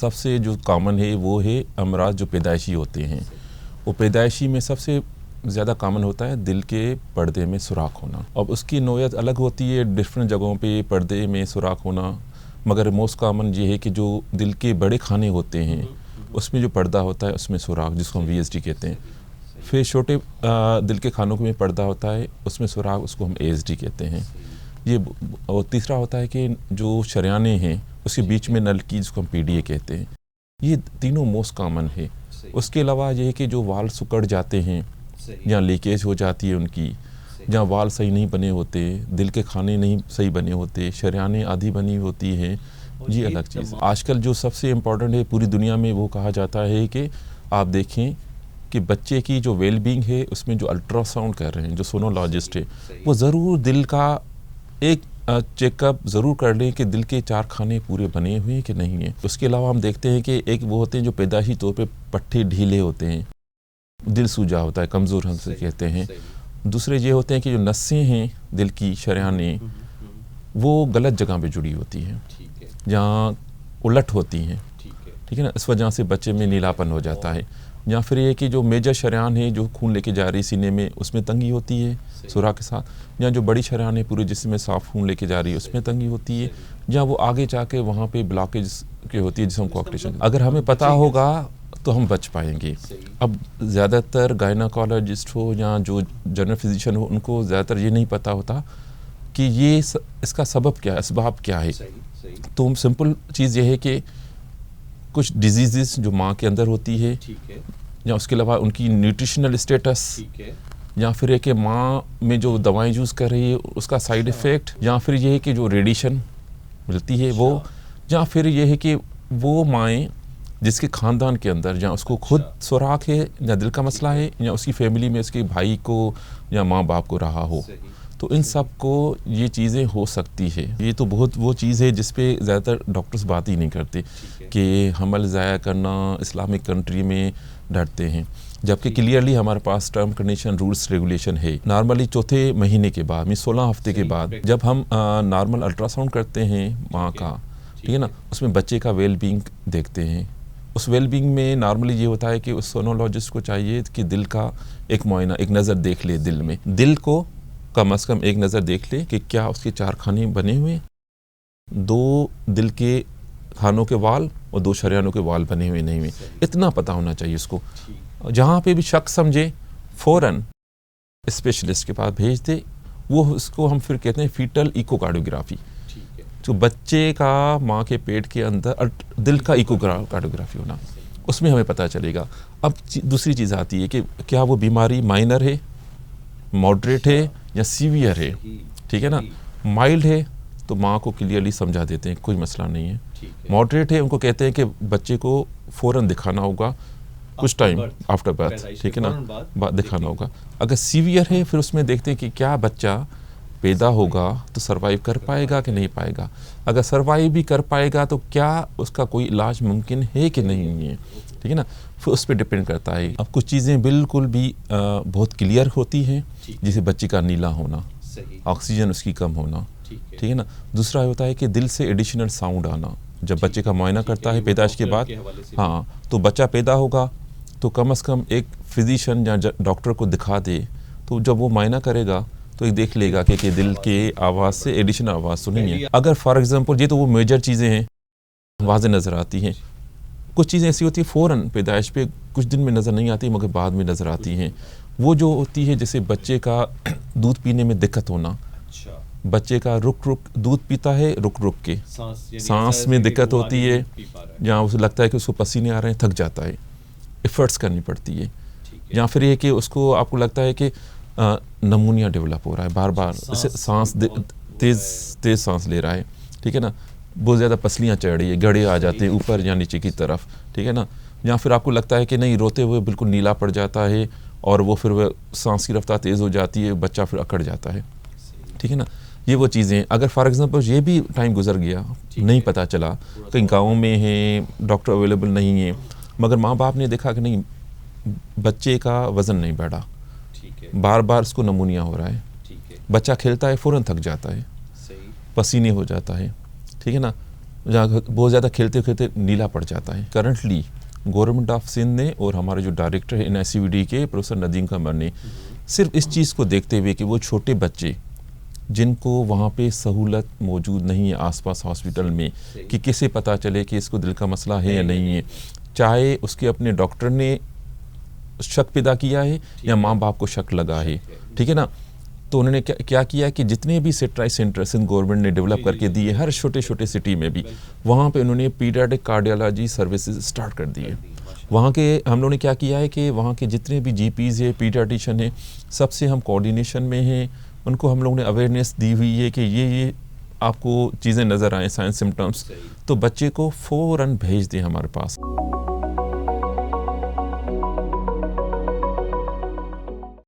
सबसे जो कॉमन है वो है अमराज जो पैदाइशी होते हैं। वो पैदाइशी में सबसे ज़्यादा कॉमन होता है दिल के पर्दे में सुराख होना। अब उसकी नौयत अलग होती है, डिफरेंट जगहों पे पर्दे में सुराख होना, मगर मोस्ट कॉमन ये है कि जो दिल के बड़े खाने होते हैं उसमें जो पर्दा होता है उसमें सुराख, जिसको हम VSD कहते हैं। फिर छोटे दिल के खानों में पर्दा होता है उसमें सुराख, उसको हम ASD कहते हैं। ये और तीसरा होता है कि जो शरियाने हैं उसके बीच में नलकी, जिसको हम PDA कहते हैं। ये तीनों मोस्ट कॉमन है। उसके अलावा ये है कि जो वाल सिकुड़ जाते हैं या लीकेज हो जाती है उनकी, जहाँ वाल सही नहीं बने होते, दिल के खाने नहीं सही बने होते, शरियाने आधी बनी होती हैं, ये अलग चीज़। आजकल जो सबसे इम्पोर्टेंट है पूरी दुनिया में वो कहा जाता है कि आप देखें कि बच्चे की जो वेलबींग है उसमें जो अल्ट्रासाउंड कर रहे हैं, जो सोनोलॉजिस्ट है, वो ज़रूर दिल का एक चेकअप ज़रूर कर लें कि दिल के 4 खाने पूरे बने हुए हैं कि नहीं हैं। उसके अलावा हम देखते हैं कि एक वो होते हैं जो पैदाइशी तौर पे पट्टे ढीले होते हैं, दिल सूजा होता है, कमज़ोर हमसे कहते हैं। दूसरे ये होते हैं कि जो नसें हैं दिल की, शरियाने, वो गलत जगह पे जुड़ी होती हैं, जहाँ उलट होती हैं, ठीक है ना। इस वजह से बच्चे में नीलापन हो जाता है। या फिर ये कि जो मेजर शरियान है जो खून लेके जा रही सीने में, उसमें तंगी होती है सुराख के साथ, या जो बड़ी शरियान है पूरे जिस्म में साफ खून लेके जा रही है उसमें तंगी होती है, या वो आगे जाके वहाँ पे ब्लॉकेज के होती है जिसको हम कोआक्टेशन। अगर हमें पता होगा तो हम बच पाएंगे। अब ज़्यादातर गायनाकोलॉजिस्ट हो या जो जनरल फिजिशियन हो, उनको ज़्यादातर ये नहीं पता होता कि ये इसका सबब क्या है, असबाब क्या है। तो सिंपल चीज़ ये है कि कुछ डिजीज़ जो माँ के अंदर होती है, या उसके अलावा उनकी न्यूट्रिशनल स्टेटस, या फिर है कि माँ में जो दवाएं यूज़ कर रही है उसका साइड इफ़ेक्ट, या फिर ये है कि जो रेडिएशन मिलती है वो, या फिर ये है कि वो माएँ जिसके ख़ानदान के अंदर या उसको खुद सुराख है या दिल का मसला है, या उसकी फैमिली में उसके भाई को या माँ बाप को रहा हो, तो इन सब को ये चीज़ें हो सकती है। ये तो बहुत वो चीज़ है जिस पे ज़्यादातर डॉक्टर्स बात ही नहीं करते कि हमल ज़ाया करना इस्लामिक कंट्री में डरते हैं, जबकि क्लियरली हमारे पास टर्म कंडीशन रूल्स रेगुलेशन है। नॉर्मली चौथे महीने के बाद, 16 हफ्ते के बाद जब हम नॉर्मल अल्ट्रासाउंड करते हैं माँ का, ठीक है ना, उसमें बच्चे का वेलबींग देखते हैं। उस वेलबींग में नॉर्मली ये होता है कि उस सोनोलॉजिस्ट को चाहिए कि दिल का एक मुआयना, एक नज़र देख ले दिल में, दिल को कम से कम एक नज़र देख ले कि क्या उसके 4 खाने बने हुए, 2 दिल के खानों के वाल और 2 शरियानों के वाल बने हुए नहीं हुए, इतना पता होना चाहिए उसको। जहाँ पे भी शक समझे फ़ौरन स्पेशलिस्ट के पास भेज दे। वो उसको हम फिर कहते हैं फीटल इकोकार्डियोग्राफी, जो बच्चे का माँ के पेट के अंदर दिल का इकोकार्डियोग्राफी होना, उसमें हमें पता चलेगा। अब दूसरी चीज़ आती है कि क्या वो बीमारी माइनर है, मॉडरेट है या सीवियर है, ठीक है ना। माइल्ड है तो माँ को क्लियरली समझा देते हैं कोई मसला नहीं है। मॉडरेट है उनको कहते हैं कि बच्चे को फ़ौरन दिखाना होगा, कुछ टाइम आफ्टर बर्थ, ठीक है ना, दिखाना होगा। अगर सीवियर है फिर उसमें देखते हैं कि क्या बच्चा पैदा होगा तो सरवाइव कर पाएगा कि नहीं पाएगा। अगर सरवाइव भी कर पाएगा तो क्या उसका कोई इलाज मुमकिन है कि नहीं है, ठीक है ना, फिर उस पर डिपेंड करता है। अब कुछ चीज़ें बिल्कुल भी बहुत क्लियर होती हैं, जैसे बच्चे का नीला होना, ऑक्सीजन उसकी कम होना, ठीक है ना। दूसरा होता है कि दिल से एडिशनल साउंड आना, जब बच्चे का मुआयना करता है पैदाइश के बाद, हाँ, तो बच्चा पैदा होगा तो कम से कम एक फिजिशियन या डॉक्टर को दिखा दे, तो जब वो मुआयना करेगा तो ये देख लेगा कि दिल के आवाज़ से एडिशनल आवाज़ तो नहीं है। अगर फॉर एग्जांपल ये तो वो मेजर चीज़ें हैं वाज़े नज़र आती हैं, कुछ चीज़ें ऐसी होती है फ़ौरन पैदाइश पे कुछ दिन में नज़र नहीं आती मगर बाद में नज़र आती हैं। वो जो होती है जैसे बच्चे का दूध पीने में दिक्कत होना, बच्चे का रुक रुक दूध पीता है, रुक रुक के सांस में दिक्कत होती है, या उसे लगता है कि उसको पसीने आ रहे हैं, थक जाता है, एफर्ट्स करनी पड़ती है। या फिर ये कि उसको आपको लगता है कि नमूनिया डेवलप हो रहा है, बार बार सांस तेज़ सांस ले रहा है, ठीक है ना, बहुत ज़्यादा पसलियाँ चढ़ रही है, गड़े आ जाते हैं ऊपर या नीचे की तरफ, ठीक है ना। या फिर आपको लगता है कि नहीं, रोते हुए बिल्कुल नीला पड़ जाता है और वो फिर वह सांस की रफ्तार तेज़ हो जाती है, बच्चा फिर अकड़ जाता है, ठीक है ना। ये वो चीज़ें, अगर फॉर एग्जांपल ये भी टाइम गुजर गया, नहीं पता चला, कहीं गाँव में है, डॉक्टर अवेलेबल नहीं है, मगर माँ बाप ने देखा कि नहीं बच्चे का वज़न नहीं बढ़ा, बार बार उसको नमूनिया हो रहा है, बच्चा खेलता है फ़ौरन थक जाता है, पसीने हो जाता है, ठीक है ना, जहाँ बहुत ज़्यादा खेलते खेलते नीला पड़ जाता है। करंटली गवर्नमेंट ऑफ सिंध ने और हमारे जो डायरेक्टर है NICVD के प्रोफेसर नदीम कमर ने सिर्फ इस चीज़ को देखते हुए कि वो छोटे बच्चे जिनको वहाँ पे सहूलत मौजूद नहीं है आसपास हॉस्पिटल में, कि किसे पता चले कि इसको दिल का मसला है या नहीं है, चाहे उसके अपने डॉक्टर ने शक पैदा किया है या माँ बाप को शक लगा है, ठीक है ना। तो उन्होंने क्या किया कि जितने भी सेट्राई सेंटर सिंध गवर्नमेंट ने डेवलप करके दिए हर छोटे छोटे सिटी में भी, वहाँ पे उन्होंने पीडियाट्रिक कार्डियोलॉजी सर्विसेज स्टार्ट कर दिए। वहाँ के हम लोगों ने क्या किया है कि वहाँ के जितने भी GPs है, पीडियाट्रिशियन है, सबसे हम कोऑर्डिनेशन में हैं। उनको हम लोगों ने अवेयरनेस दी हुई है कि ये आपको चीज़ें नज़र आएँ साइंस सिम्टम्स, तो बच्चे को फ़ौरन भेज दें हमारे पास।